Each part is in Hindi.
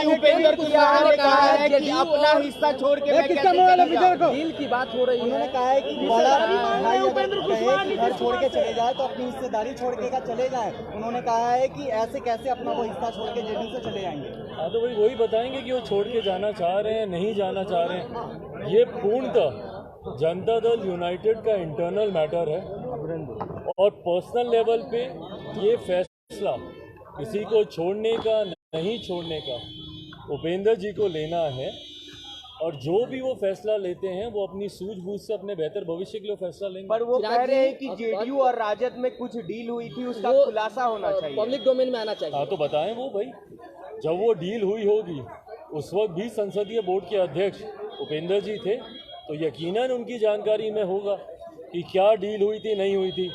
उपेंद्र कुशवाहा ने कहा है कि अपना हिस्सा छोड़ के मैं डील की बात हो रही है। उन्होंने कहा है कि बड़ा भाई उपेंद्र कुशवाहा घर छोड़ के चले जाए तो अपनी हिस्सेदारी छोड़ के चले जाए। उन्होंने कहा है कि ऐसे कैसे अपना वो हिस्सा छोड़ के जेडीयू से चले जाएंगे। हाँ, तो वही बताएंगे कि वो छोड़ के जाना चाह रहे हैं, नहीं जाना चाह रहे हैं। ये पूर्णतः जनता दल यूनाइटेड का इंटरनल मैटर है और पर्सनल लेवल पे ये फैसला किसी को छोड़ने का नहीं छोड़ने का उपेंद्र जी को लेना है। और जो भी वो फैसला लेते हैं वो अपनी सूझबूझ से अपने बेहतर भविष्य के लिए फैसला लेंगे। पर वो कह रहे हैं कि जेडीयू और राजद में कुछ डील हुई थी, उसका खुलासा होना चाहिए, पब्लिक डोमेन में आना चाहिए। हाँ, तो बताएं वो भाई, जब वो डील हुई होगी उस वक्त भी संसदीय बोर्ड के अध्यक्ष उपेंद्र जी थे, तो यकीनन उनकी जानकारी में होगा कि क्या डील हुई थी, नहीं हुई थी।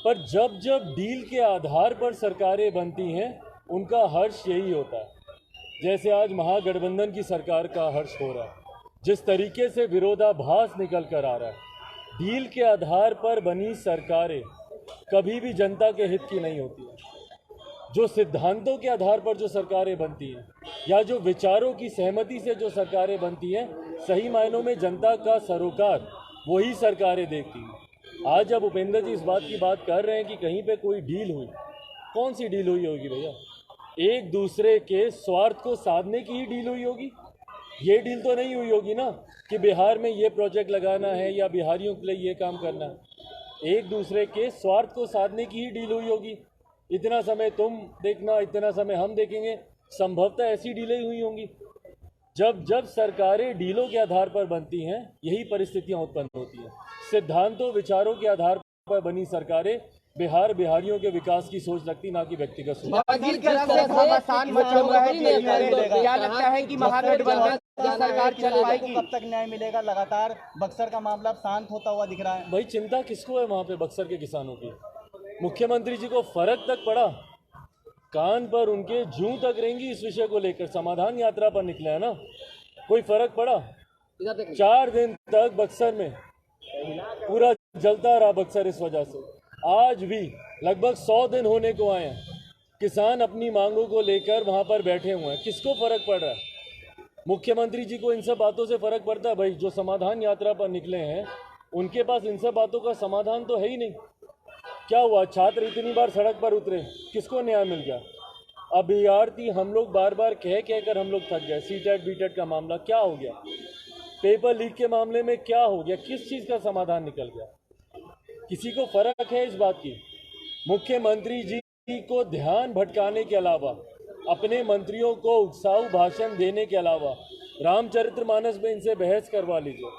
पर जब जब डील के आधार पर सरकारें बनती हैं उनका हर्ष यही होता है। जैसे आज महागठबंधन की सरकार का हर्ष हो रहा है, जिस तरीके से विरोधाभास निकल कर आ रहा है। डील के आधार पर बनी सरकारें कभी भी जनता के हित की नहीं होती है। जो सिद्धांतों के आधार पर जो सरकारें बनती हैं या जो विचारों की सहमति से जो सरकारें बनती हैं, सही मायनों में जनता का सरोकार वही सरकारें देखती हैं। आज जब उपेंद्र जी इस बात की बात कर रहे हैं कि कहीं पे कोई डील हुई, कौन सी डील हुई होगी भैया? एक दूसरे के स्वार्थ को साधने की ही डील हुई होगी। ये डील तो नहीं हुई होगी ना कि बिहार में ये प्रोजेक्ट लगाना है या बिहारियों के लिए ये काम करना है। एक दूसरे के स्वार्थ को साधने की ही डील हुई होगी। इतना समय तुम देखना, इतना समय हम देखेंगे, संभवतः ऐसी डीलें हुई होंगी। जब जब सरकारें डीलों के आधार पर बनती हैं यही परिस्थितियां उत्पन्न होती हैं। सिद्धांतों विचारों के आधार पर बनी सरकारें बिहारियों के विकास की सोच रखती, ना कि व्यक्तिगत सोच। क्या लगता है कि महागठबंधन सरकार चल पाएगी? कब तक न्याय मिलेगा? लगातार बक्सर का मामला शांत होता हुआ दिख रहा है। भाई चिंता किसको है वहाँ पे बक्सर के किसानों की? मुख्यमंत्री जी को फर्क तक पड़ा? कान पर उनके जूं तक रहेंगी इस विषय को लेकर। समाधान यात्रा पर निकले हैं ना, कोई फर्क पड़ा? 4 दिन तक बक्सर में पूरा जलता रहा बक्सर। इस वजह से आज भी लगभग 100 दिन होने को आए हैं, किसान अपनी मांगों को लेकर वहां पर बैठे हुए हैं। किसको फर्क पड़ रहा है? मुख्यमंत्री जी को इन सब बातों से फर्क पड़ता है भाई। जो समाधान यात्रा पर निकले हैं उनके पास इन सब बातों का समाधान तो है ही नहीं। क्या हुआ? छात्र इतनी बार सड़क पर उतरे, किसको न्याय मिल गया? अभ्यर्थी हम लोग बार बार कह कर हम लोग थक गए। सीटेट बीटेट का मामला क्या हो गया? पेपर लीक के मामले में क्या हो गया? किस चीज़ का समाधान निकल गया? किसी को फर्क है इस बात की? मुख्यमंत्री जी को ध्यान भटकाने के अलावा, अपने मंत्रियों को उत्साही भाषण देने के अलावा रामचरितमानस में इनसे बहस करवा लीजिए।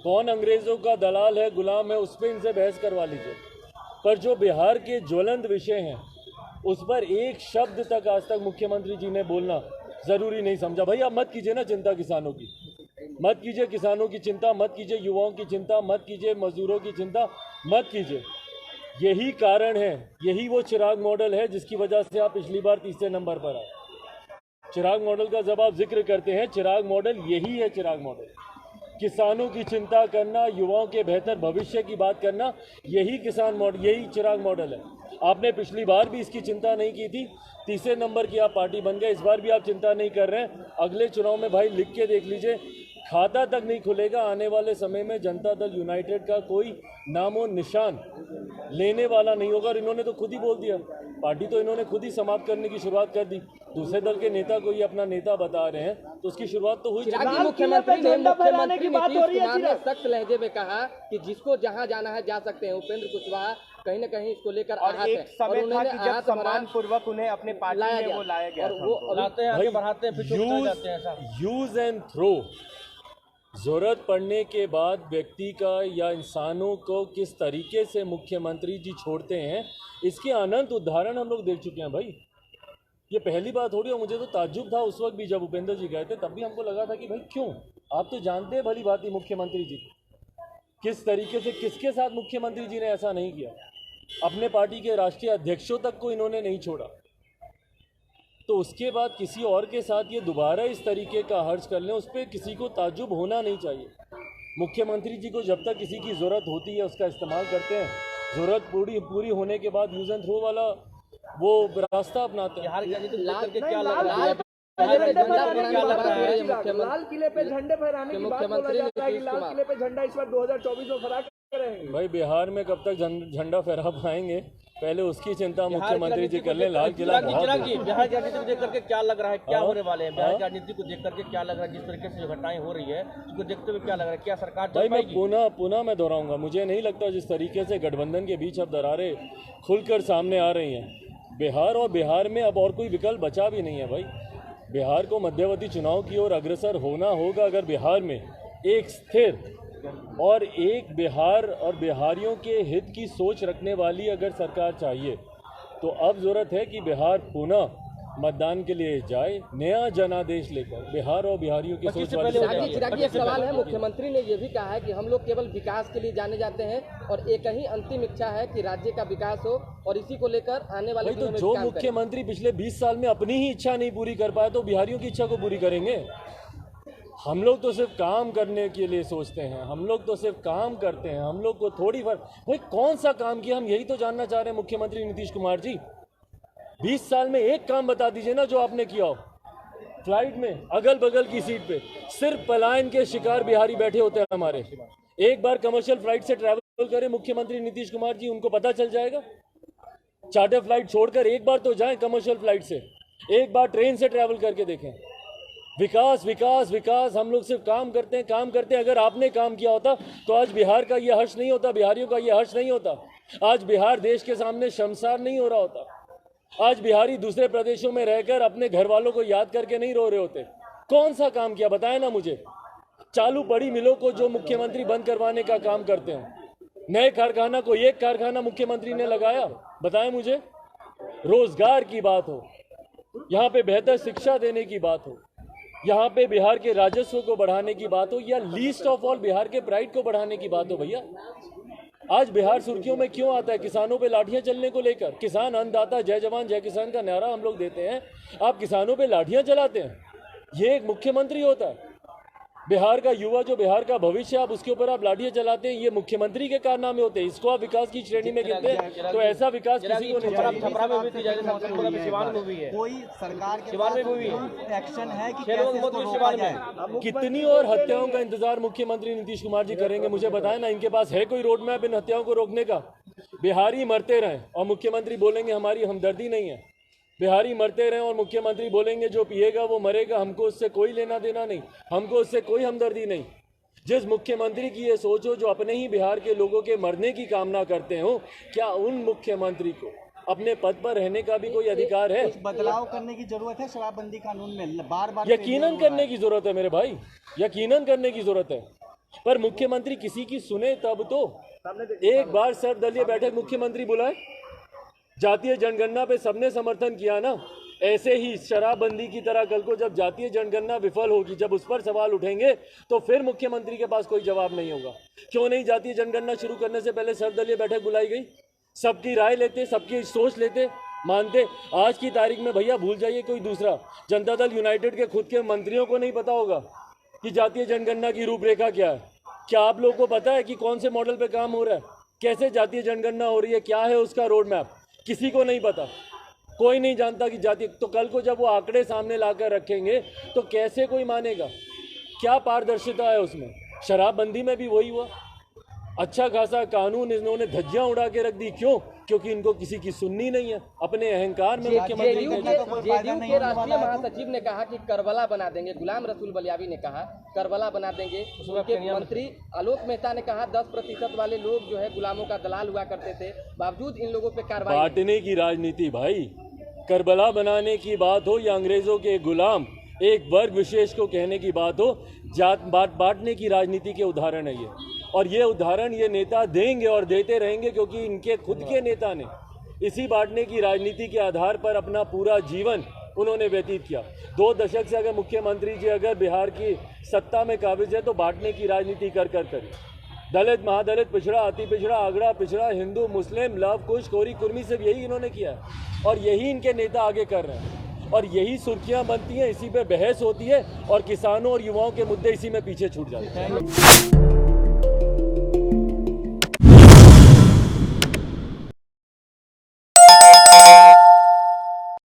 कौन अंग्रेजों का दलाल है, गुलाम है, उस पर इनसे बहस करवा लीजिए। पर जो बिहार के ज्वलंत विषय हैं उस पर एक शब्द तक आज तक मुख्यमंत्री जी ने बोलना ज़रूरी नहीं समझा। भाई आप मत कीजिए ना चिंता किसानों की, मत कीजिए किसानों की चिंता, मत कीजिए युवाओं की चिंता, मत कीजिए मजदूरों की चिंता, मत कीजिए। यही कारण है, यही वो चिराग मॉडल है जिसकी वजह से आप पिछली बार तीसरे नंबर पर आए। चिराग मॉडल का जब आप जिक्र करते हैं, चिराग मॉडल यही है। चिराग मॉडल किसानों की चिंता करना, युवाओं के बेहतर भविष्य की बात करना, यही किसान मॉडल, यही चिराग मॉडल है। आपने पिछली बार भी इसकी चिंता नहीं की थी, तीसरे नंबर की आप पार्टी बन गए। इस बार भी आप चिंता नहीं कर रहे हैं। अगले चुनाव में भाई लिख के देख लीजिए, खाता तक नहीं खुलेगा आने वाले समय में। जनता दल यूनाइटेड का कोई नामो निशान लेने वाला नहीं होगा। और इन्होंने तो खुद ही बोल दिया, पार्टी तो इन्होंने खुद ही समाप्त करने की शुरुआत कर दी। दूसरे दल के नेता को ये अपना नेता बता रहे हैं तो उसकी शुरुआत तो हुई। मुख्यमंत्री ने सख्त लहजे में कहा कि जिसको जहां जाना है जा सकते हैं। उपेंद्र कुशवाहा कहीं न कहीं इसको लेकर आहत है और उन्होंने जब सम्मान पूर्वक उन्हें अपने पार्टी में वो लाया गया और वो लाते हैं, आगे बढ़ाते हैं, फिर चले जाते हैं। यूज एंड थ्रो, ज़रूरत पड़ने के बाद व्यक्ति का या इंसानों को किस तरीके से मुख्यमंत्री जी छोड़ते हैं, इसके अनंत उदाहरण हम लोग देख चुके हैं भाई। ये पहली बात थोड़ी है। मुझे तो ताज्जुब था उस वक्त भी जब उपेंद्र जी गए थे, तब भी हमको लगा था कि भाई क्यों? आप तो जानते हैं भली बात ही मुख्यमंत्री जी किस तरीके से, किसके साथ मुख्यमंत्री जी ने ऐसा नहीं किया। अपने पार्टी के राष्ट्रीय अध्यक्षों तक को इन्होंने नहीं छोड़ा, तो उसके बाद किसी और के साथ ये दोबारा इस तरीके का हर्ज कर लें, उस पर किसी को ताज्जुब होना नहीं चाहिए। मुख्यमंत्री जी को जब तक किसी की ज़रूरत होती है उसका इस्तेमाल करते हैं। ज़रूरत पूरी होने के बाद यूज़ एंड थ्रो वाला वो रास्ता अपनाते हैं। बिहार की राजनीति को लेकर के क्या लग रहा है? लाल किले पे झंडे फहराने की बात बोला जाता है कि लाल किले पे झंडा इस बार 2024 में फहरा करेंगे। भाई बिहार में कब तक झंडा फहरा पाएंगे, पहले उसकी चिंता मुख्यमंत्री जी कर लें। लाल किला बिहार की राजनीति को देख करके क्या लग रहा है, क्या होने वाले हैं? बिहार की राजनीति को देख करके क्या लग रहा है, जिस तरीके से जो घटनाएं हो रही है उसको देखते हुए क्या लग रहा है, क्या सरकार भाई मैं पुनः मैं दोहराऊंगा, मुझे नहीं लगता जिस तरीके से गठबंधन के बीच अब दरारें खुलकर सामने आ रही हैं बिहार, और बिहार में अब और कोई विकल्प बचा भी नहीं है। भाई बिहार को मध्यवर्ती चुनाव की ओर अग्रसर होना होगा अगर बिहार में एक स्थिर और एक बिहार और बिहारियों के हित की सोच रखने वाली अगर सरकार चाहिए, तो अब ज़रूरत है कि बिहार पुनः मतदान के लिए जाए, नया जनादेश लेकर बिहार और बिहारियों की सोच वाली। चिरागी एक सवाल है, मुख्यमंत्री ने ये भी कहा है कि हम लोग केवल विकास के लिए जाने जाते हैं और एक ही अंतिम इच्छा है कि राज्य का विकास हो, और इसी को लेकर आने वाले तो जो मुख्यमंत्री पिछले 20 साल में अपनी ही इच्छा नहीं पूरी कर पाए तो बिहारियों की इच्छा को पूरी करेंगे? हम लोग तो सिर्फ काम करने के लिए सोचते हैं, हम लोग तो सिर्फ काम करते हैं, हम लोग को थोड़ी फर्क। भाई कौन सा काम किया, हम यही तो जानना चाह रहे हैं मुख्यमंत्री नीतीश कुमार जी। 20 साल में एक काम बता दीजिए ना जो आपने किया हो। फ्लाइट में अगल बगल की सीट पे सिर्फ पलायन के शिकार बिहारी बैठे होते हैं हमारे। एक बार कमर्शियल फ्लाइट से ट्रैवल करें मुख्यमंत्री नीतीश कुमार जी, उनको पता चल जाएगा। चार्टर फ्लाइट छोड़कर एक बार तो जाएं कमर्शियल फ्लाइट से, एक बार ट्रेन से ट्रैवल करके देखें। विकास विकास विकास, हम लोग सिर्फ काम करते हैं काम करते हैं। अगर आपने काम किया होता तो आज बिहार का ये हर्ष नहीं होता, बिहारियों का ये हर्ष नहीं होता। आज बिहार देश के सामने शर्मसार नहीं हो रहा होता। आज बिहारी दूसरे प्रदेशों में रहकर अपने घर वालों को याद करके नहीं रो रहे होते। कौन सा काम किया बताएं ना मुझे। चालू पड़ी मिलों को जो मुख्यमंत्री बंद करवाने का काम करते हैं, नए कारखाना को एक कारखाना मुख्यमंत्री ने लगाया, बताएं मुझे। रोजगार की बात हो, यहाँ पे बेहतर शिक्षा देने की बात हो, यहाँ पे बिहार के राजस्व को बढ़ाने की बात हो, या लीस्ट ऑफ ऑल बिहार के प्राइड को बढ़ाने की बात हो। भैया आज बिहार सुर्खियों में क्यों आता है? किसानों पे लाठियां चलने को लेकर। किसान अन्नदाता जय जवान जय किसान का नारा हम लोग देते हैं, आप किसानों पे लाठियां चलाते हैं। ये एक मुख्यमंत्री होता है? बिहार का युवा जो बिहार का भविष्य, आप उसके ऊपर आप लाठियां चलाते हैं, ये मुख्यमंत्री के कारनामे होते हैं। इसको आप विकास की श्रेणी में गिनते हैं? तो ऐसा विकास किसी को नहीं चाहिए। कोई सरकार के एक्शन है कि कितनी और हत्याओं का इंतजार मुख्यमंत्री नीतीश कुमार जी करेंगे? मुझे बताएं ना, इनके पास है कोई रोड मैप इन हत्याओं को रोकने का? बिहारी मरते रहें और मुख्यमंत्री बोलेंगे हमारी हमदर्दी नहीं है। बिहारी मरते रहें और मुख्यमंत्री बोलेंगे जो पिएगा वो मरेगा, हमको उससे कोई लेना देना नहीं, हमको उससे कोई हमदर्दी नहीं। जिस मुख्यमंत्री की ये सोच हो जो अपने ही बिहार के लोगों के मरने की कामना करते हो, क्या उन मुख्यमंत्री को अपने पद पर रहने का भी कोई अधिकार है? बदलाव करने की जरूरत है शराबबंदी कानून में, बार बार यकीनन करने की जरूरत है मेरे भाई, यकीनन करने की जरूरत है। पर मुख्यमंत्री किसी की सुने तब तो। एक बार सर्वदलीय बैठक मुख्यमंत्री बुलाए, जातीय जनगणना पे सबने समर्थन किया ना। ऐसे ही शराबबंदी की तरह कल को जब जातीय जनगणना विफल होगी, जब उस पर सवाल उठेंगे तो फिर मुख्यमंत्री के पास कोई जवाब नहीं होगा। क्यों नहीं जातीय जनगणना शुरू करने से पहले सर्वदलीय बैठक बुलाई गई? सबकी राय लेते, सबकी सोच लेते, मानते। आज की तारीख में भैया भूल जाइए कोई दूसरा, जनता दल यूनाइटेड के खुद के मंत्रियों को नहीं पता होगा कि जातीय जनगणना की रूपरेखा क्या है। क्या आप लोगों को पता है कि कौन से मॉडल पे काम हो रहा है, कैसे जातीय जनगणना हो रही है, क्या है उसका रोड मैप? किसी को नहीं पता, कोई नहीं जानता कि जातीय। तो कल को जब वो आंकड़े सामने लाकर रखेंगे तो कैसे कोई मानेगा? क्या पारदर्शिता है उसमें? शराबबंदी में भी वही हुआ। अच्छा खासा कानून इन्होंने धज्जियां उड़ा के रख दी। क्यों? क्योंकि इनको किसी की सुननी नहीं है, अपने अहंकार में मुख्यमंत्री। जेडीयू के राष्ट्रीय महासचिव ने कहा कि करबला बना देंगे, गुलाम रसूल बलियावी ने कहा करबला बना देंगे। उनके मंत्री आलोक मेहता ने कहा 10% वाले लोग जो है गुलामों का दलाल हुआ करते थे, बावजूद इन लोगों पे कार्रवाई। बांटने की राजनीति भाई, करबला बनाने की बात हो या अंग्रेजों के गुलाम एक वर्ग विशेष को कहने की बात हो, जात बांटने की राजनीति के उदाहरण है ये। और ये उदाहरण ये नेता देंगे और देते रहेंगे, क्योंकि इनके खुद के नेता ने इसी बांटने की राजनीति के आधार पर अपना पूरा जीवन उन्होंने व्यतीत किया। 2 दशक से अगर मुख्यमंत्री जी अगर बिहार की सत्ता में काबिज है तो बांटने की राजनीति कर दलित, महादलित, पिछड़ा, अति पिछड़ा, आगड़ा, पिछड़ा, हिंदू, मुस्लिम, लव कुश, कोरी, कुर्मी, सिर्फ यही इन्होंने किया है और यही इनके नेता आगे कर रहे हैं और यही सुर्खियां बनती हैं, इसी पे बहस होती है और किसानों और युवाओं के मुद्दे इसी में पीछे छूट जाते हैं।